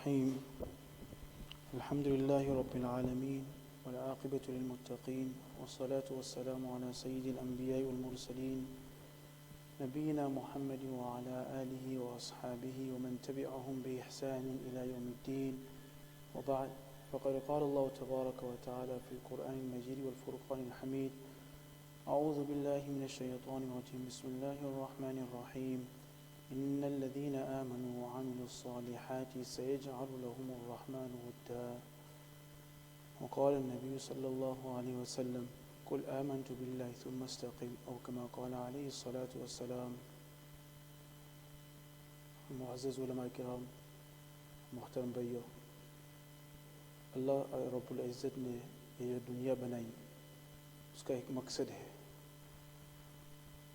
الرحيم الحمد لله رب العالمين والعاقبة للمتقين والصلاة والسلام على سيد الأنبياء والمرسلين نبينا محمد وعلى آله وأصحابه ومن تبعهم بإحسان إلى يوم الدين وبعد فقد قال الله تبارك وتعالى في القرآن المجيد والفرقان الحميد أعوذ بالله من الشيطان الرجيم بسم الله الرحمن الرحيم إن الذين آمنوا وعملوا الصالحات سيجعل لهم الرحمن ودا وقال النبي صلى الله عليه وسلم قل آمنت بالله ثم استقم أو كما قال عليه الصلاة والسلام. معزز علماء کرام، محترم بھائیو، اللہ رب العزت نے یہ جو دنیا بنائی اس کا ایک مقصد ہے،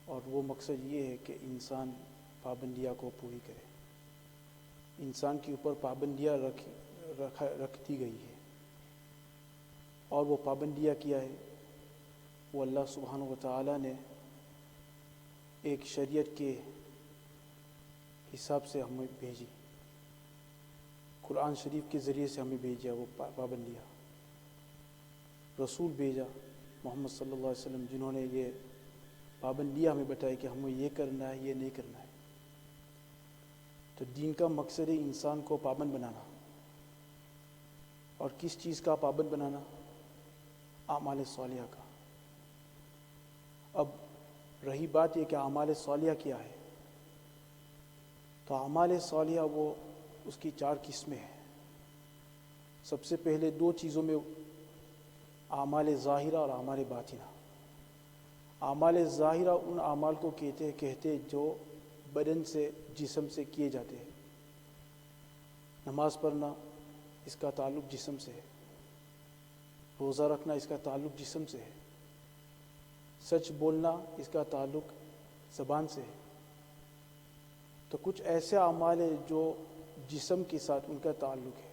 اور وہ مقصد یہ ہے کہ انسان پابندیاں کو پوری کرے. انسان کے اوپر پابندیاں رکھ دی گئی ہے، اور وہ پابندیاں کیا ہے؟ وہ اللہ سبحانہ و تعالیٰ نے ایک شریعت کے حساب سے ہمیں بھیجی، قرآن شریف کے ذریعے سے ہمیں بھیجا وہ پابندیاں. رسول بھیجا محمد صلی اللہ علیہ وسلم، جنہوں نے یہ پابندیاں ہمیں بتائی کہ ہمیں یہ کرنا ہے، یہ نہیں کرنا ہے. تو دین کا مقصد ہے انسان کو پابند بنانا. اور کس چیز کا پابند بنانا؟ اعمال صالحہ کا. اب رہی بات یہ کہ اعمال صالحہ کیا ہے، تو اعمال صالحہ وہ اس کی 4 قسمیں ہیں. سب سے پہلے 2 چیزوں میں اعمال ظاہرہ اور اعمال باطنہ. اعمال ظاہرہ ان اعمال کو کہتے جو بدن سے، جسم سے کیے جاتے ہیں. نماز پڑھنا اس کا تعلق جسم سے ہے، روزہ رکھنا اس کا تعلق جسم سے ہے، سچ بولنا اس کا تعلق زبان سے ہے. تو کچھ ایسے اعمال ہیں جو جسم کے ساتھ ان کا تعلق ہے،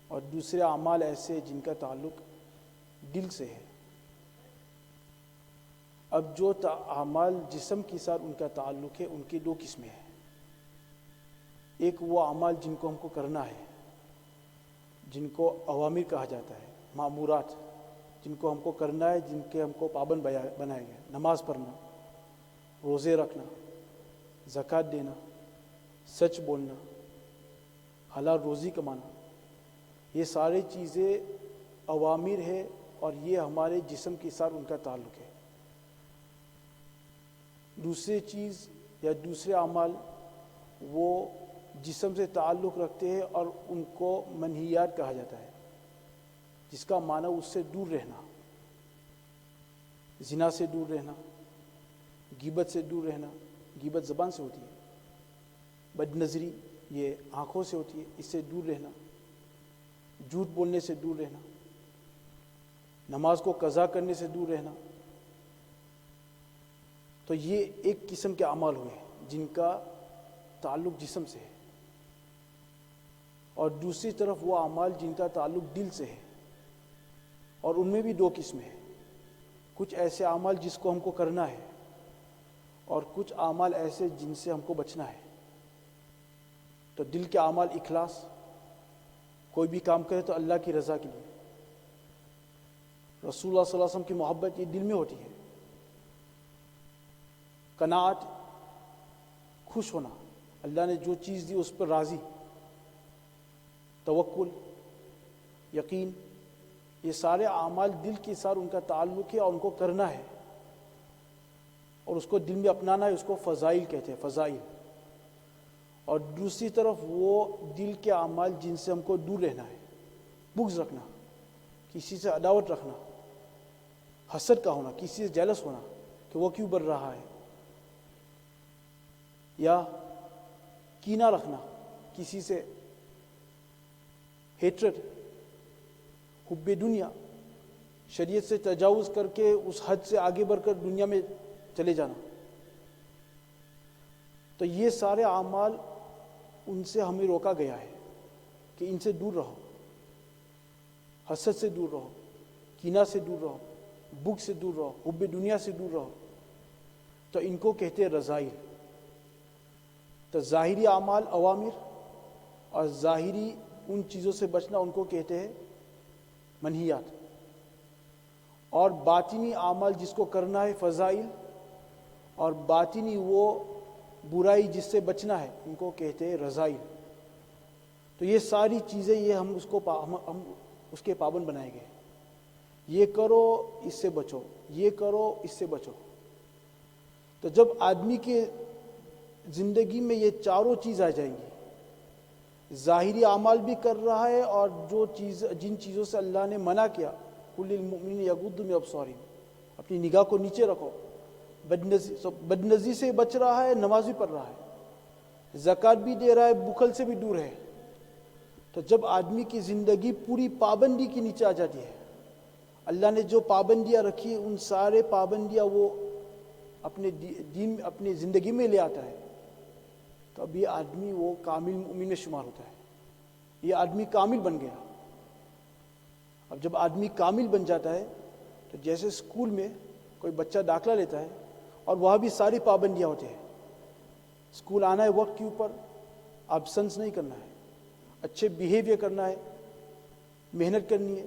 اور دوسرے اعمال ایسے جن کا تعلق دل سے ہے. اب جو اعمال جسم کے ساتھ ان کا تعلق ہے، ان کی 2 قسمیں ہیں. ایک وہ اعمال جن کو ہم کو کرنا ہے، جن کو اوامر کہا جاتا ہے، مامورات، جن کو ہم کو کرنا ہے، جن کے ہم کو پابند بنائے گئے. نماز پڑھنا، روزے رکھنا، زکوٰۃ دینا، سچ بولنا، حلال روزی کمانا. یہ ساری چیزیں اوامر ہے، اور یہ ہمارے جسم کے ساتھ ان کا تعلق ہے. دوسری چیز یا دوسرے اعمال وہ جسم سے تعلق رکھتے ہیں، اور ان کو منہیات کہا جاتا ہے، جس کا معنی اس سے دور رہنا. زنا سے دور رہنا، غیبت سے دور رہنا. غیبت زبان سے ہوتی ہے. بد نظری یہ آنکھوں سے ہوتی ہے، اس سے دور رہنا. جھوٹ بولنے سے دور رہنا. نماز کو قضا کرنے سے دور رہنا. تو یہ ایک قسم کے اعمال ہوئے جن کا تعلق جسم سے ہے. اور دوسری طرف وہ اعمال جن کا تعلق دل سے ہے، اور ان میں بھی 2 قسمیں ہیں. کچھ ایسے اعمال جس کو ہم کو کرنا ہے، اور کچھ اعمال ایسے جن سے ہم کو بچنا ہے. تو دل کے اعمال، اخلاص، کوئی بھی کام کرے تو اللہ کی رضا کے لیے. رسول اللہ صلی اللہ علیہ وسلم کی محبت یہ دل میں ہوتی ہے. قناعت، خوش ہونا، اللہ نے جو چیز دی اس پر راضی. توکل، یقین، یہ سارے اعمال دل کے ساتھ ان کا تعلق ہے، اور ان کو کرنا ہے، اور اس کو دل میں اپنانا ہے. اس کو فضائل کہتے ہیں، فضائل. اور دوسری طرف وہ دل کے اعمال جن سے ہم کو دور رہنا ہے. بغض رکھنا، کسی سے عداوت رکھنا، حسد کا ہونا، کسی سے جیلس ہونا کہ وہ کیوں بڑھ رہا ہے، یا کینہ رکھنا، کسی سے ہیٹرڈ، حب دنیا، شریعت سے تجاوز کر کے اس حد سے آگے بڑھ کر دنیا میں چلے جانا. تو یہ سارے اعمال ان سے ہمیں روکا گیا ہے کہ ان سے دور رہو. حسد سے دور رہو، کینہ سے دور رہو، بغض سے دور رہو، حب دنیا سے دور رہو. تو ان کو کہتے ہیں رذائل. تو ظاہری اعمال اوامر، اور ظاہری ان چیزوں سے بچنا ان کو کہتے ہیں منہیات، اور باطنی اعمال جس کو کرنا ہے فضائل، اور باطنی وہ برائی جس سے بچنا ہے ان کو کہتے ہیں رذائل۔ تو یہ ساری چیزیں یہ ہم اس کے پابند بنائے گئے، یہ کرو اس سے بچو، یہ کرو اس سے بچو۔ تو جب آدمی کے زندگی میں یہ چاروں چیز آ جائیں گی، ظاہری اعمال بھی کر رہا ہے، اور جن چیزوں سے اللہ نے منع کیا، قل للمؤمنین یغضوا من ابصارہم، اپنی نگاہ کو نیچے رکھو، بدنظری سے بچ رہا ہے، نماز بھی پڑھ رہا ہے، زکوٰۃ بھی دے رہا ہے، بخل سے بھی دور ہے۔ تو جب آدمی کی زندگی پوری پابندی کے نیچے آ جاتی ہے، اللہ نے جو پابندیاں رکھی ان سارے پابندیاں وہ اپنے زندگی میں لے آتا ہے، تو اب یہ آدمی وہ کامل مومن میں شمار ہوتا ہے، یہ آدمی کامل بن گیا۔ اب جب آدمی کامل بن جاتا ہے تو جیسے اسکول میں کوئی بچہ داخلہ لیتا ہے اور وہاں بھی ساری پابندیاں ہوتی ہیں، اسکول آنا ہے وقت کے اوپر، ابسنس نہیں کرنا ہے، اچھے بیہیویئر کرنا ہے، محنت کرنی ہے،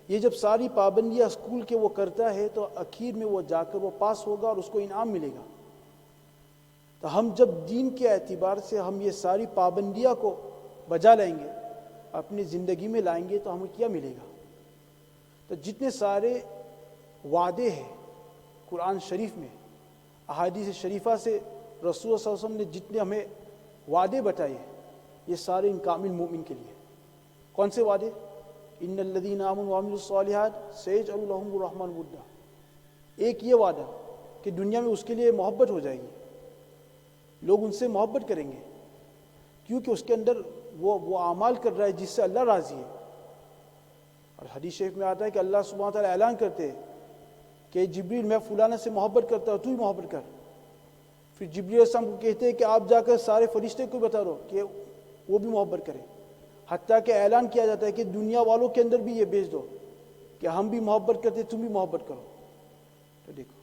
یہ جب ساری پابندیاں اسکول کے وہ کرتا ہے تو اخیر میں وہ جا کر وہ پاس ہوگا اور اس کو انعام ملے گا۔ تو ہم جب دین کے اعتبار سے ہم یہ ساری پابندیاں کو بجا لائیں گے، اپنی زندگی میں لائیں گے، تو ہمیں کیا ملے گا؟ تو جتنے سارے وعدے ہیں قرآن شریف میں، احادیث شریفہ سے رسول صلی اللہ علیہ وسلم نے جتنے ہمیں وعدے بتائے، یہ سارے ان کامل مومن کے لیے۔ کون سے وعدے؟ ان الذین آمنوا وعملوا الصالحات سیجعل لهم الرحمن ودا۔ ایک یہ وعدہ کہ دنیا میں اس کے لیے محبت ہو جائے گی، لوگ ان سے محبت کریں گے، کیونکہ اس کے اندر وہ اعمال کر رہا ہے جس سے اللہ راضی ہے۔ اور حدیث شریف میں آتا ہے کہ اللہ سبحانہ تعالیٰ اعلان کرتے ہیں کہ جبریل میں فلانا سے محبت کرتا ہوں، تو ہی محبت کر۔ پھر جبریل علیہ السلام کو کہتے ہیں کہ آپ جا کر سارے فرشتے کو بتا دو کہ وہ بھی محبت کریں، حتیٰ کہ اعلان کیا جاتا ہے کہ دنیا والوں کے اندر بھی یہ بھیج دو کہ ہم بھی محبت کرتے، تم بھی محبت کرو۔ تو دیکھو،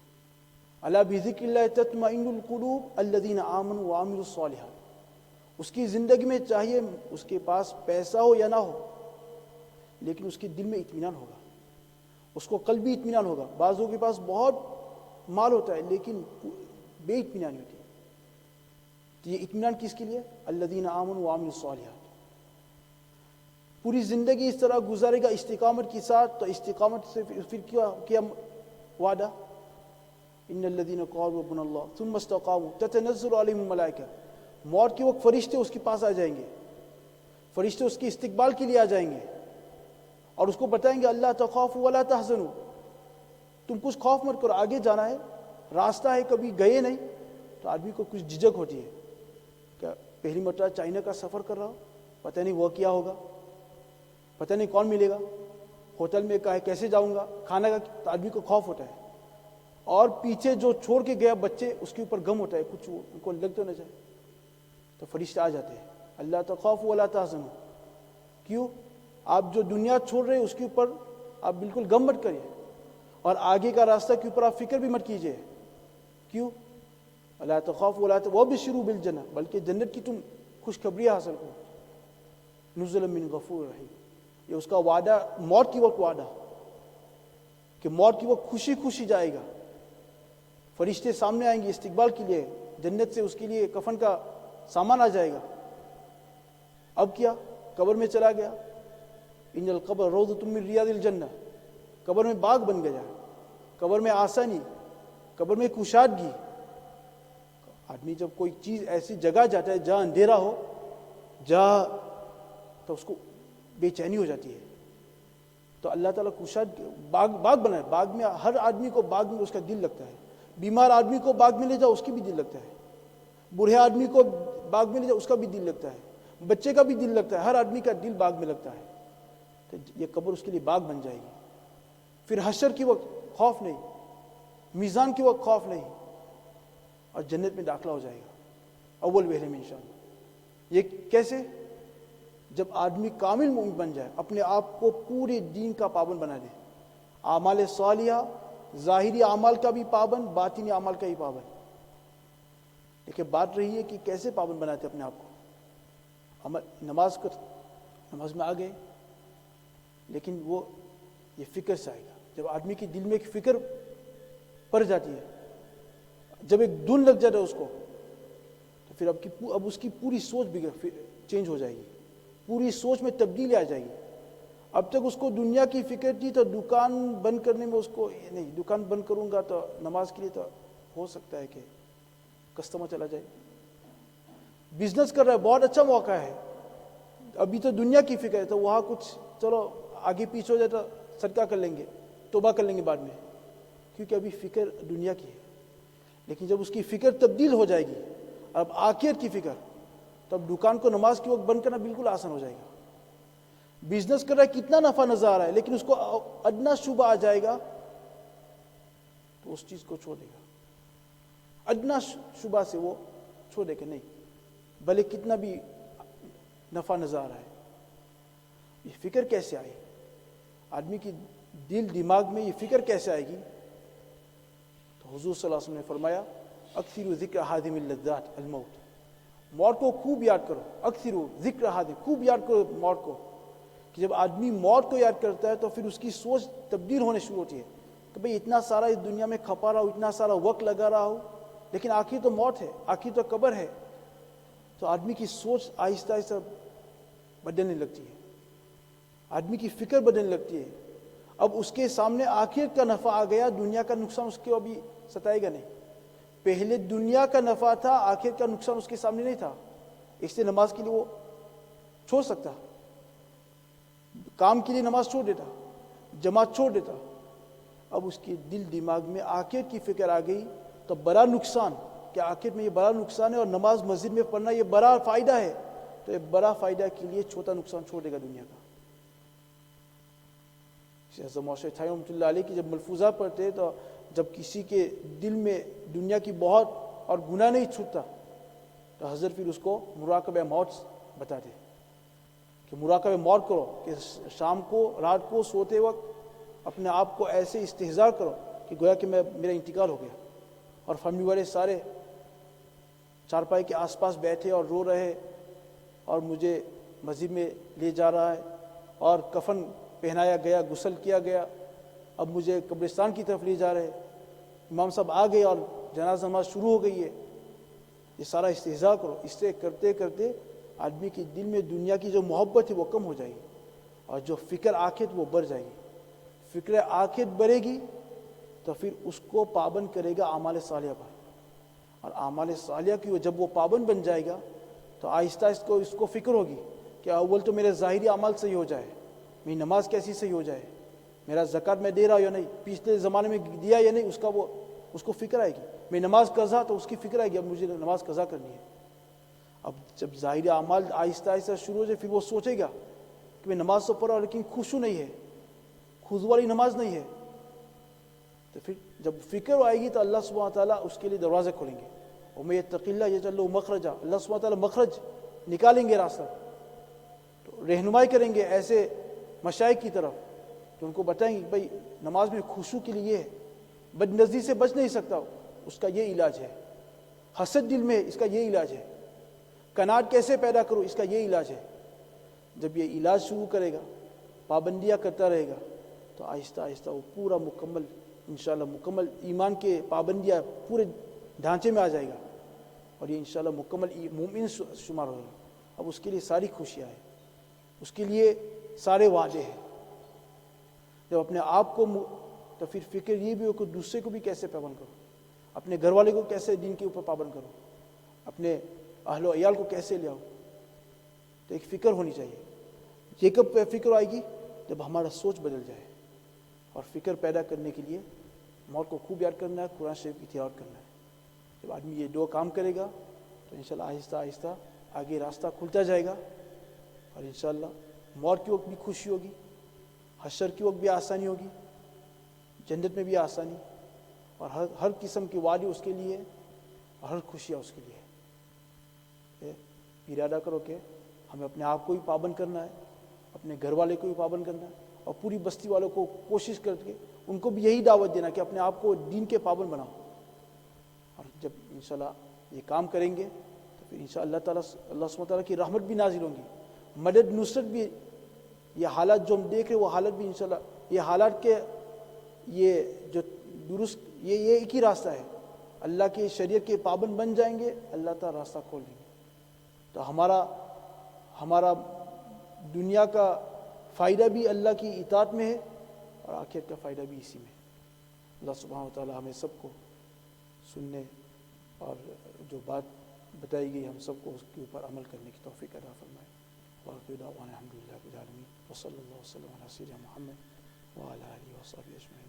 الا بذکر اللہ تطمئن القلوب الذین آمنوا وعملوا الصالحات۔ اس کی زندگی میں چاہیے اس کے پاس پیسہ ہو یا نہ ہو، لیکن اس کے دل میں اطمینان ہوگا، اس کو قلبی اطمینان ہوگا۔ بعضوں کے پاس بہت مال ہوتا ہے لیکن بے اطمینانی ہوتی ہے، تو یہ اطمینان کس کے لیے؟ الذین آمنوا وعملوا الصالحات۔ پوری زندگی اس طرح گزارے گا استقامت کے ساتھ، تو استقامت سے پھر کیا وعدہ؟ ان الذین قالوا ربنا اللہ ثم استقاموا تتنزل علیہم الملائکہ۔ موت کے وقت فرشتے اس کے پاس آ جائیں گے، فرشتے اس کے استقبال کے لیے آ جائیں گے اور اس کو بتائیں گے اللہ تخافوا ولا تحزنوا، تم کچھ خوف مت کرو، آگے جانا ہے، راستہ ہے، کبھی گئے نہیں۔ تو آدمی کو کچھ جھجک ہوتی ہے، کیا پہلی مرتبہ چائنا کا سفر کر رہا ہو، پتہ نہیں وہ کیا ہوگا، پتہ نہیں کون ملے گا، ہوٹل میں کیسے جاؤں گا، کھانا کا، تو آدمی کو خوف ہوتا ہے۔ اور پیچھے جو چھوڑ کے گیا بچے، اس کے اوپر غم ہوتا ہے، کچھ ان کو لگ تو نہ جائے۔ تو فرشتے آ جاتے ہیں، اللہ تخافوا ولا تحزنوا۔ کیوں؟ آپ جو دنیا چھوڑ رہے ہیں اس کے اوپر آپ بالکل غم مت کریے، اور آگے کا راستہ کے اوپر آپ فکر بھی مت کیجیے۔ کیوں؟ اللہ تخافوا ولا وابشروا بالجنہ، بلکہ جنت کی تم خوشخبری حاصل کرو، نزلا من غفور رحیم۔ یہ اس کا وعدہ، موت کی وقت وعدہ کہ موت کی وقت خوشی خوشی جائے گا، فرشتے سامنے آئیں گے استقبال کے لیے، جنت سے اس کے لیے کفن کا سامان آ جائے گا۔ اب کیا؟ قبر میں چلا گیا، ان القبر روضۃ من ریاض الجنہ، قبر میں باغ بن گیا، قبر میں آسانی، قبر میں کشادگی۔ آدمی جب کوئی چیز ایسی جگہ جاتا ہے جہاں اندھیرا ہو، جہاں، تو اس کو بے چینی ہو جاتی ہے۔ تو اللہ تعالیٰ کشاد باغ بنائے، باغ میں ہر آدمی کو باغ میں اس کا دل لگتا ہے، بیمار آدمی کو باغ میں لے جاؤ اس کی بھی دل لگتا ہے، بوڑھے آدمی کو باغ میں لے جاؤ اس کا بھی دل لگتا ہے، بچے کا بھی دل لگتا ہے، ہر آدمی کا دل باغ میں لگتا ہے۔ تو یہ قبر اس کے لیے باغ بن جائے گی۔ پھر حشر کی وقت خوف نہیں، میزان کی وقت خوف نہیں، اور جنت میں داخلہ ہو جائے گا اول وہلے میں انشاءاللہ۔ یہ کیسے؟ جب آدمی کامل مومن بن جائے، اپنے آپ کو پورے دین کا پابند بنا دے، اعمال صالحہ، ظاہری اعمال کا بھی پابند، باطنی اعمال کا بھی پابند۔ لیکن بات رہی ہے کہ کیسے پابند بناتے اپنے آپ کو؟ نماز میں آ گئے، لیکن وہ یہ فکر سے آئے گا. جب آدمی کے دل میں ایک فکر پڑ جاتی ہے، جب ایک دھن لگ جاتا ہے اس کو، تو پھر اب اس کی پوری سوچ بھی چینج ہو جائے گی، پوری سوچ میں تبدیلی آ جائے گی. اب تک اس کو دنیا کی فکر تھی تو دکان بند کرنے میں اس کو نہیں، دکان بند کروں گا تو نماز کے لیے تو ہو سکتا ہے کہ کسٹمر چلا جائے. بزنس کر رہا ہے، بہت اچھا موقع ہے، ابھی تو دنیا کی فکر ہے تو وہاں کچھ چلو آگے پیچھے ہو جائے تو صدقہ کر لیں گے، توبہ کر لیں گے بعد میں، کیونکہ ابھی فکر دنیا کی ہے. لیکن جب اس کی فکر تبدیل ہو جائے گی، اب آخرت کی فکر، تب دکان کو نماز کے وقت بند کرنا بالکل آسان ہو جائے گا. بزنس کر رہا ہے، کتنا نفع نظر آ رہا ہے، لیکن اس کو ادنا شبہ آ جائے گا تو اس چیز کو چھوڑ دے گا. ادنا شبہ سے وہ چھوڑ دے گا نہیں، بھلے کتنا بھی نفع نظر آ رہا ہے. یہ فکر کیسے آئی؟ آدمی کی دل دماغ میں یہ فکر کیسے آئے گی؟ تو حضور صلی اللہ علیہ وسلم نے فرمایا اکثروا ذکر حادم اللذات الموت. موت کو خوب یاد کرو. اکثروا ذکر حادم، خوب یاد کرو موت کو. کہ جب آدمی موت کو یاد کرتا ہے تو پھر اس کی سوچ تبدیل ہونے شروع ہوتی ہے کہ بھئی اتنا سارا اس دنیا میں کھپا رہا ہوں، اتنا سارا وقت لگا رہا ہوں، لیکن آخر تو موت ہے، آخر تو قبر ہے. تو آدمی کی سوچ آہستہ آہستہ بدلنے لگتی ہے، آدمی کی فکر بدلنے لگتی ہے. اب اس کے سامنے آخرت کا نفع آ گیا، دنیا کا نقصان اس کو ابھی ستائے گا نہیں. پہلے دنیا کا نفع تھا، آخرت کا نقصان اس کے سامنے نہیں تھا، اس لیے نماز کے لیے وہ چھوڑ سکتا، کام کے لیے نماز چھوڑ دیتا، جماعت چھوڑ دیتا. اب اس کے دل دماغ میں آخرت کی فکر آ گئی تو بڑا نقصان، کہ آخرت میں یہ بڑا نقصان ہے اور نماز مسجد میں پڑھنا یہ بڑا فائدہ ہے، تو یہ بڑا فائدہ کے لیے چھوٹا نقصان چھوڑ دے گا دنیا کا. حضرت مولانا تھائی رحمۃ اللہ علیہ کی جب ملفوظات پڑھتے تو جب کسی کے دل میں دنیا کی بہت اور گناہ نہیں چھوٹتا تو حضرت پھر اس کو مراقبہ موت بتاتے کہ مراقبہ موت کرو، کہ شام کو رات کو سوتے وقت اپنے آپ کو ایسے استحضار کرو کہ گویا کہ میرا انتقال ہو گیا، اور فیملی والے سارے چارپائی کے آس پاس بیٹھے اور رو رہے اور مجھے مسجد میں لے جا رہا ہے اور کفن پہنایا گیا، غسل کیا گیا، اب مجھے قبرستان کی طرف لے جا رہے، امام صاحب آ گئے اور جنازہ نماز شروع ہو گئی ہے. یہ سارا استحضاء کرو. اس سے کرتے کرتے آدمی کے دل میں دنیا کی جو محبت ہے وہ کم ہو جائے گی اور جو فکر آخرت وہ بڑھ جائے گی. فکر آخرت بڑھے گی تو پھر اس کو پابند کرے گا اعمال صالحہ پر، اور اعمال صالحہ کی جب وہ پابند بن جائے گا تو آہستہ آہستہ اس کو فکر ہوگی کہ اول تو میرے ظاہری اعمال صحیح ہو جائے، میری نماز کیسی صحیح ہو جائے، میرا زکوٰۃ میں دے رہا یا نہیں، پچھلے زمانے میں دیا یا نہیں، اس کو فکر آئے گی. میں نماز قضا تو اس کی فکر آئے گی اب مجھے نماز قضا کرنی ہے. اب جب ظاہری اعمال آہستہ آہستہ شروع ہو جائے پھر وہ سوچے گا کہ میں نماز تو پڑھا لیکن خشوع نہیں ہے، خضوع والی نماز نہیں ہے. تو پھر جب فکر آئے گی تو اللہ سبحانہ وتعالیٰ اس کے لیے دروازے کھولیں گے. وَمَن يَتَّقِ اللَّهَ يَجْعَل لَهُ مَخْرَجًا، اللہ سبحانہ وتعالیٰ مخرج نکالیں گے، راستہ تو رہنمائی کریں گے ایسے مشائخ کی طرف کہ ان کو بتائیں گے بھائی نماز میں خشوع کے لیے بد نظری سے بچ نہیں سکتا، اس کا یہ علاج ہے. حسد دل میں، اس کا یہ علاج ہے. قناعت کیسے پیدا کرو، اس کا یہ علاج ہے. جب یہ علاج شروع کرے گا، پابندیاں کرتا رہے گا تو آہستہ آہستہ وہ پورا مکمل انشاءاللہ مکمل ایمان کے پابندیاں پورے ڈھانچے میں آ جائے گا اور یہ انشاءاللہ مکمل مومن شمار ہوگا. اب اس کے لیے ساری خوشیاں ہیں، اس کے لیے سارے وعدے ہیں. جب اپنے آپ کو تو پھر فکر یہ بھی ہو کہ دوسرے کو بھی کیسے پابند کرو، اپنے گھر والے کو کیسے دین کے اوپر پابند کرو، اپنے اہل و عیال کو کیسے لے آؤ. تو ایک فکر ہونی چاہیے. یہ کب فکر آئے گی؟ جب ہمارا سوچ بدل جائے. اور فکر پیدا کرنے کے لیے موت کو خوب یاد کرنا ہے، قرآن شریف کی تلاوت کرنا ہے. جب آدمی یہ دو کام کرے گا تو انشاءاللہ آہستہ آہستہ آگے راستہ کھلتا جائے گا اور انشاءاللہ موت کے وقت بھی خوشی ہوگی، حشر کے وقت بھی آسانی ہوگی، جنت میں بھی آسانی، اور ہر قسم کے وعدے اس کے لیے اور ہر خوشیاں اس کے لیے. ارادہ کرو کہ ہمیں اپنے آپ کو بھی پابند کرنا ہے، اپنے گھر والے کو بھی پابند کرنا ہے، اور پوری بستی والوں کو کوشش کر کے ان کو بھی یہی دعوت دینا کہ اپنے آپ کو دین کے پابند بناؤ. اور جب انشاءاللہ یہ کام کریں گے تو پھر انشاءاللہ اللہ سبحانہ وتعالیٰ کی رحمت بھی نازل ہوں گی، مدد نصرت بھی. یہ حالات جو ہم دیکھ رہے ہیں وہ حالات بھی انشاءاللہ، یہ حالات کے یہ جو درست یہ ایک ہی راستہ ہے. اللہ کے شریعت کے پابند بن جائیں گے، اللہ تعالیٰ راستہ کھول دیں گے. تو ہمارا دنیا کا فائدہ بھی اللہ کی اطاعت میں ہے اور آخرت کا فائدہ بھی اسی میں. اللہ سبحانہ وتعالیٰ ہمیں سب کو سننے اور جو بات بتائی گئی ہم سب کو اس کے اوپر عمل کرنے کی توفیق عطا فرمائے. وآخر دعوانا الحمد للہ رب العالمین وصلی اللہ وسلم علی سیدنا محمد وعلی آلہ وصحبہ اجمعین.